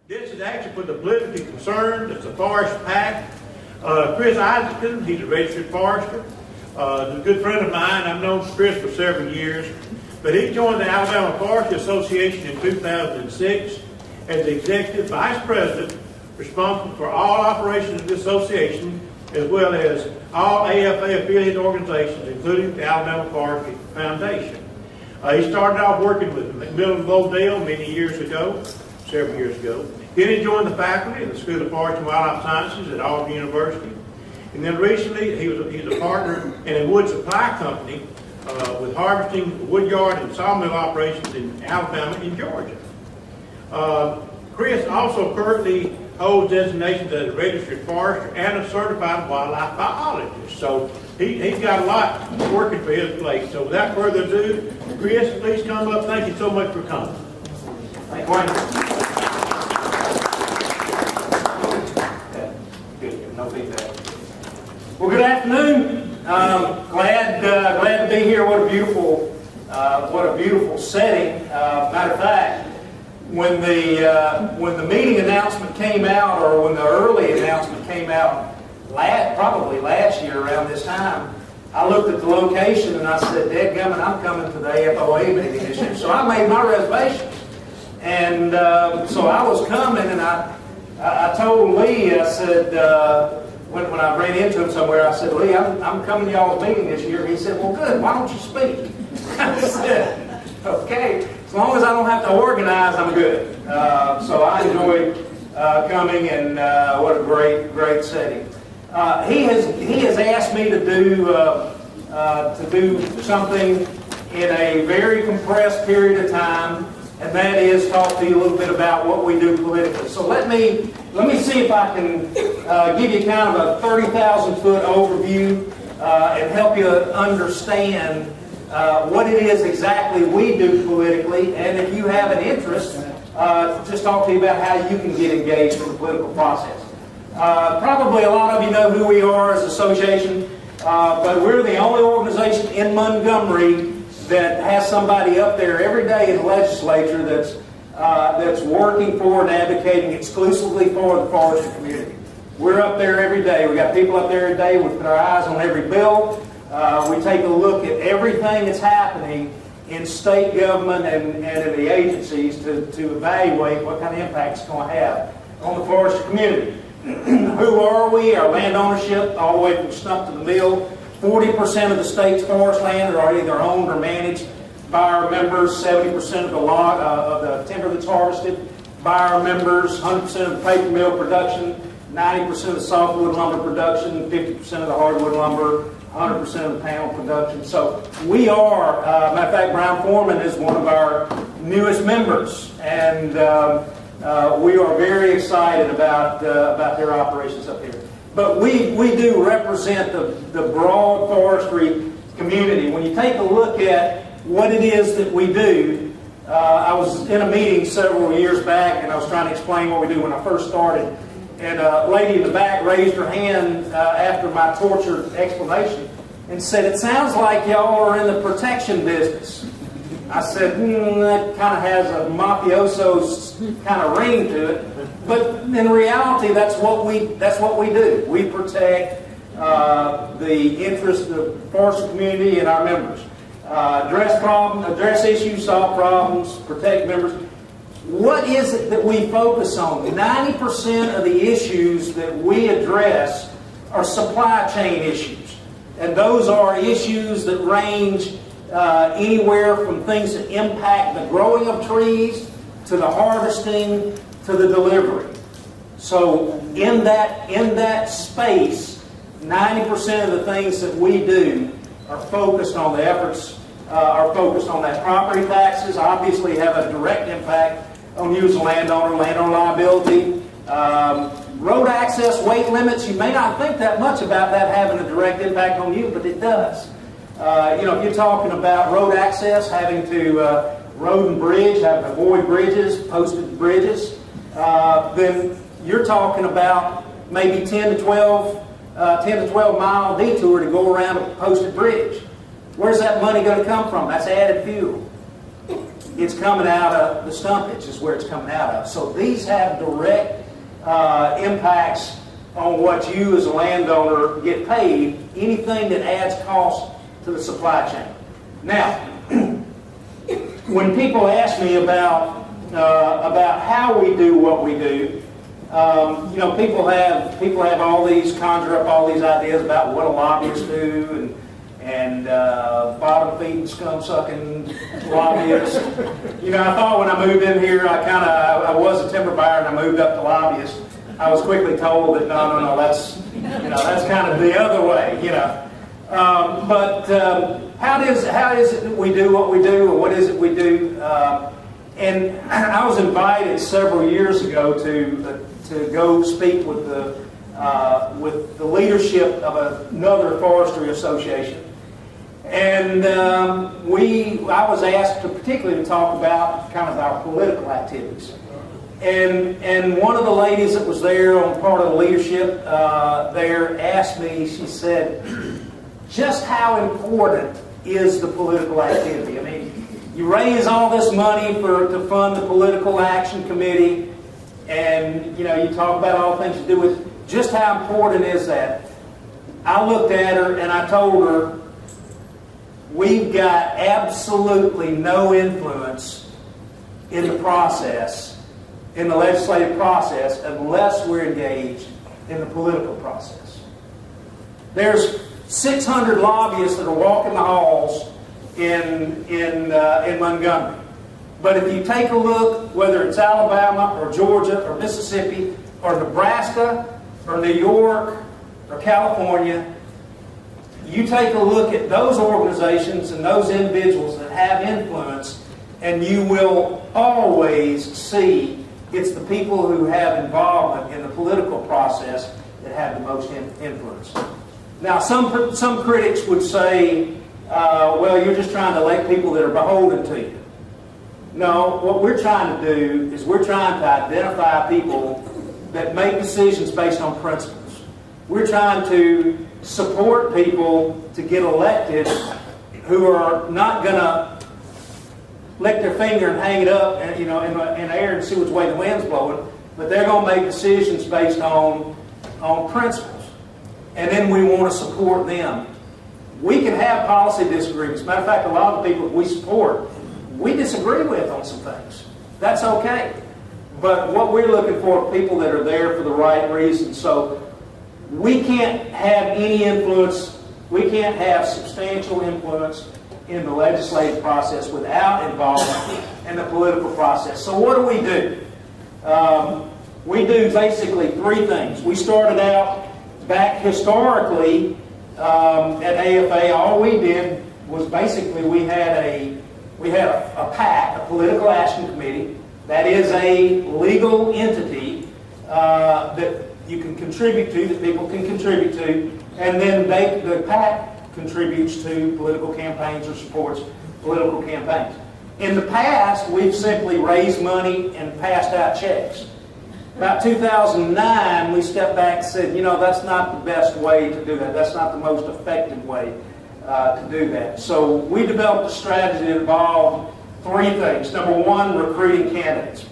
This is actually for the politically concerned. It's the ForestPAC. Chris Isaacson, he's a registered forester. He's a good friend of mine. I've known Chris for several years. But he joined the Alabama Forestry Association in 2006 as the executive vice president, responsible for all operations of the association, as well as all AFA affiliate organizations, including the Alabama Forestry Foundation. He started off working with McMillan Lowdale many years ago, several years ago. Then he joined the faculty in the School of Forestry and Wildlife Sciences at Auburn University. And then recently, he's a partner in a wood supply company with harvesting, woodyard, and sawmill operations in Alabama and Georgia. Chris also currently holds designations as a registered forester and a certified wildlife biologist. So he's got a lot working for his plate. So without further ado, Chris, please come up. Thank you so much for coming. Thank you. No feedback. Well, good afternoon. Glad to be here. What a beautiful setting. Matter of fact, when the meeting announcement came out, or when the early announcement came out, probably last year around this time, I looked at the location and I said, "Dadgummit, I'm coming to the AFOA meeting this year." So I made my reservations, and so I was coming, and I told Lee, I said, when I ran into him somewhere, I said, "Lee, I'm coming to y'all's meeting this year." He said, "Well, good. Why don't you speak?" I said, "Okay. As long as I don't have to organize, I'm good." So I enjoyed coming, and what a great setting. He has asked me to do something in a very compressed period of time, and that is talk to you a little bit about what we do politically. So let me see if I can give you kind of a 30,000-foot overview and help you understand what it is exactly we do politically, and if you have an interest, just talk to you about how you can get engaged in the political process. Probably a lot of you know who we are as an association, but we're the only organization in Montgomery that has somebody up there every day in the legislature that's working for and advocating exclusively for the forestry community. We're up there every day. We got people up there every day. We put our eyes on every bill. We take a look at everything that's happening in state government and in the agencies to evaluate what kind of impact it's going to have on the forestry community. Who are we? Our land ownership, all the way from stump to the mill. 40% of the state's forest land are either owned or managed by our members. 70% of the timber that's harvested by our members. 100% of the paper mill production. 90% of the softwood lumber production. 50% of the hardwood lumber. 100% of the panel production. So we are, matter of fact, Brown Foreman is one of our newest members, and we are very excited about their operations up here. But we do represent the broad forestry community. When you take a look at what it is that we do, I was in a meeting several years back, and I was trying to explain what we do when I first started. And a lady in the back raised her hand after my tortured explanation and said, "It sounds like y'all are in the protection business." I said, that kind of has a mafioso's kind of ring to it. But in reality, that's what we do. We protect the interests of the forestry community and our members. Address issues, solve problems, protect members. What is it that we focus on? 90% of the issues that we address are supply chain issues. And those are issues that range anywhere from things that impact the growing of trees to the harvesting to the delivery. So in that space, 90% of the things that we do are focused on the efforts, are focused on that. Property taxes obviously have a direct impact on you as a landowner liability. Road access, weight limits, you may not think that much about that having a direct impact on you, but it does. If you're talking about road access, having to road and bridge, having to avoid bridges, posted bridges, then you're talking about maybe 10 to 12 mile detour to go around a posted bridge. Where's that money going to come from? That's added fuel. it's coming out of the stumpage is where it's coming out of. So these have direct impacts on what you as a landowner get paid, anything that adds cost to the supply chain. Now, when people ask me about how we do what we do, people have all these, conjure up all these ideas about what a lobbyist do and bottom feeding, scum sucking lobbyist. I thought when I moved in here, I was a timber buyer and I moved up to lobbyist. I was quickly told that no, that's kind of the other way, But how is it that we do what we do, or what is it we do? And I was invited several years ago to go speak with the leadership of another forestry association, and I was asked particularly to talk about kind of our political activities. And one of the ladies that was there on part of the leadership there asked me, she said, just how important is the political activity? I mean, you raise all this money to fund the political action committee, and you talk about all the things to do with, just how important is that? I looked at her and I told her, we've got absolutely no influence in the process, in the legislative process, unless we're engaged in the political process. There's 600 lobbyists that are walking the halls in Montgomery. But if you take a look, whether it's Alabama or Georgia or Mississippi or Nebraska or New York or California, you take a look at those organizations and those individuals that have influence, and you will always see it's the people who have involvement in the political process that have the most influence. Now, some critics would say, well, you're just trying to elect people that are beholden to you. No, what we're trying to do is we're trying to identify people that make decisions based on principles. We're trying to support people to get elected who are not going to lick their finger and hang it up and, in the air and see which way the wind's blowing, but they're going to make decisions based on principles. And then we want to support them. We can have policy disagreements. Matter of fact, a lot of the people we support, we disagree with on some things. That's okay. But what we're looking for are people that are there for the right reasons. So we can't have any influence, we can't have substantial influence in the legislative process without involvement in the political process. So what do? We do basically three things. We started out back historically at AFA. All we did was basically we had a PAC, a political action committee, that is a legal entity that you can contribute to, that people can contribute to, and then the PAC contributes to political campaigns or supports political campaigns. In the past, we've simply raised money and passed out checks. About 2009, we stepped back and said, that's not the best way to do that. That's not the most effective way to do that. So we developed a strategy that involved three things. Number one, recruiting candidates.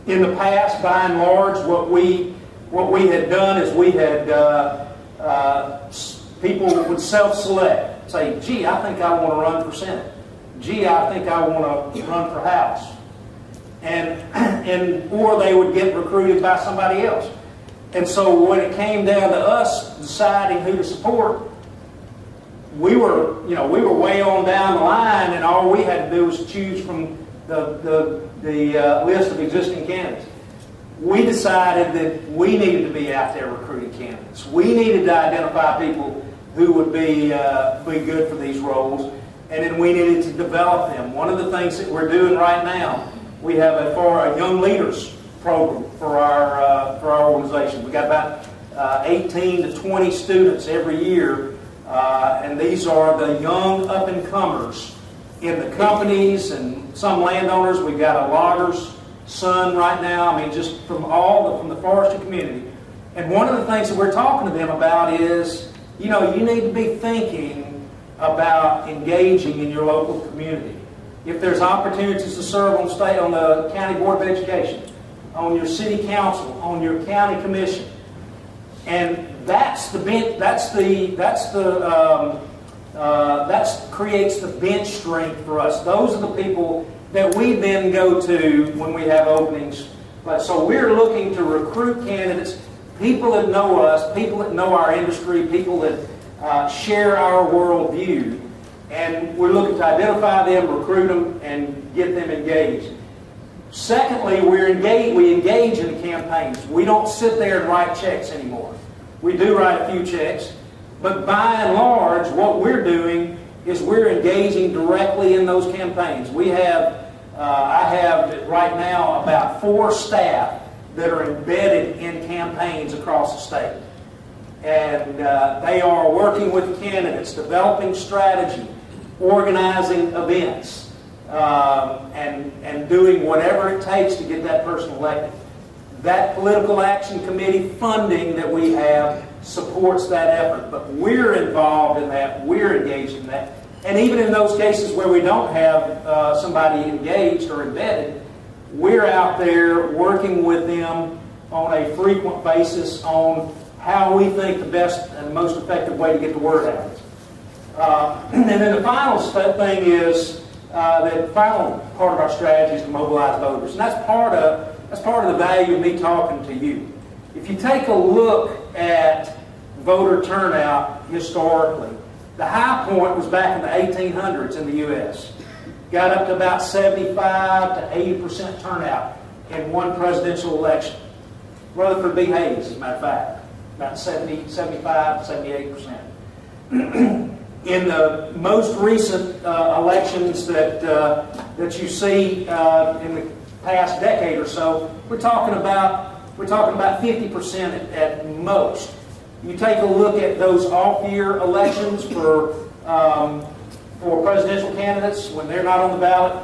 In the past, by and large, what we had done is we had people would self-select. Say, gee, I think I want to run for Senate. Gee, I think I want to run for House. Or they would get recruited by somebody else. And so when it came down to us deciding who to support, we were way on down the line, and all we had to do was choose from the list of existing candidates. We decided that we needed to be out there recruiting candidates. We needed to identify people who would be good for these roles, and then we needed to develop them. One of the things that we're doing right now, we have a young leaders program for our organization. We got about 18 to 20 students every year, and these are the young up-and-comers in the companies and some landowners. We've got a logger's son right now. I mean, just from the forestry community. And one of the things that we're talking to them about is, you need to be thinking about engaging in your local community. if there's opportunities to serve on the county board of education, on your city council, on your county commission, and that creates the bench strength for us. Those are the people that we then go to when we have openings. So we're looking to recruit candidates, people that know us, people that know our industry, people that share our worldview, and we're looking to identify them, recruit them, and get them engaged. Secondly, we engage in campaigns. We don't sit there and write checks anymore. We do write a few checks, but by and large, what we're doing is we're engaging directly in those campaigns. I have right now about 4 staff that are embedded in campaigns across the state. And they are working with candidates, developing strategy, organizing events, and doing whatever it takes to get that person elected. That political action committee funding that we have supports that effort, but we're involved in that, we're engaged in that. And even in those cases where we don't have somebody engaged or embedded, we're out there working with them on a frequent basis on how we think the best and most effective way to get the word out. And then the final thing is the final part of our strategy is to mobilize voters, and that's part of the value of me talking to you. If you take a look at voter turnout historically, the high point was back in the 1800s in the U.S. Got up to about 75 to 80% turnout in one presidential election. Rutherford B. Hayes, as a matter of fact, about 70, 75 to 78%. In the most recent elections that you see in the past decade or so, we're talking about 50% at most. You take a look at those off-year elections for presidential candidates when they're not on the ballot.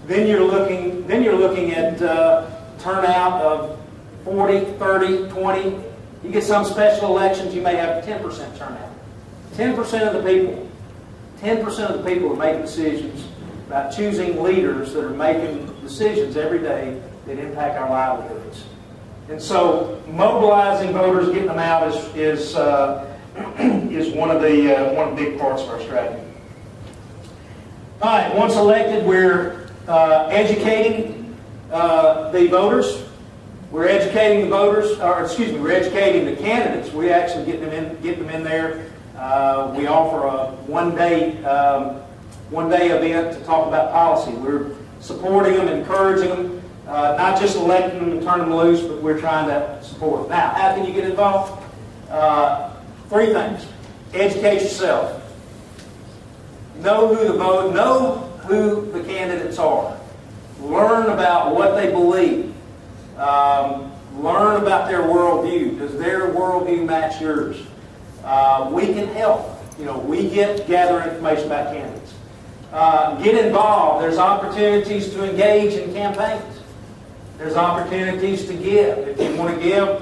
Then you're looking at turnout of 40, 30, 20. You get some special elections, you may have 10% turnout. 10% of the people are making decisions about choosing leaders that are making decisions every day that impact our livelihoods. And so mobilizing voters, getting them out is one of the big parts of our strategy. All right, once elected, we're educating the voters. We're educating the voters, we're educating the candidates. We actually get them in there. We offer a one-day event to talk about policy. We're supporting them, encouraging them, not just electing them and turning them loose, but we're trying to support them. Now, how can you get involved? 3 things. Educate yourself. Know who the candidates are. Learn about what they believe. Learn about their worldview. Does their worldview match yours? We can help. We gather information about candidates. Get involved. There's opportunities to engage in campaigns. There's opportunities to give. If you want to give,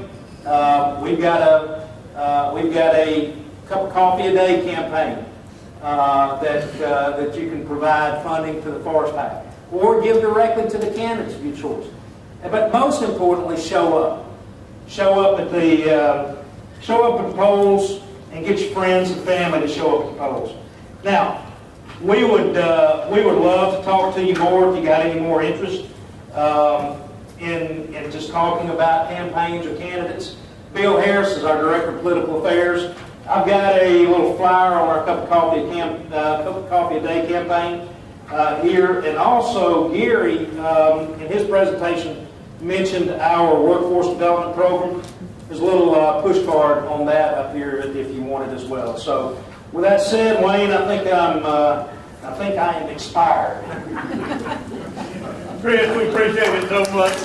we've got a cup of coffee a day campaign that you can provide funding to the ForestPAC, or give directly to the candidates of your choice. But most importantly, show up. Show up at the polls, and get your friends and family to show up at the polls. Now, we would love to talk to you more if you got any more interest in just talking about campaigns or candidates. Bill Harris is our Director of Political Affairs. I've got a little flyer on our cup of coffee a day campaign here, and also Gary in his presentation mentioned our workforce development program. There's a little push card on that up here if you want it as well. So, with that said, Wayne, I think I am expired. Chris, we appreciate it so much.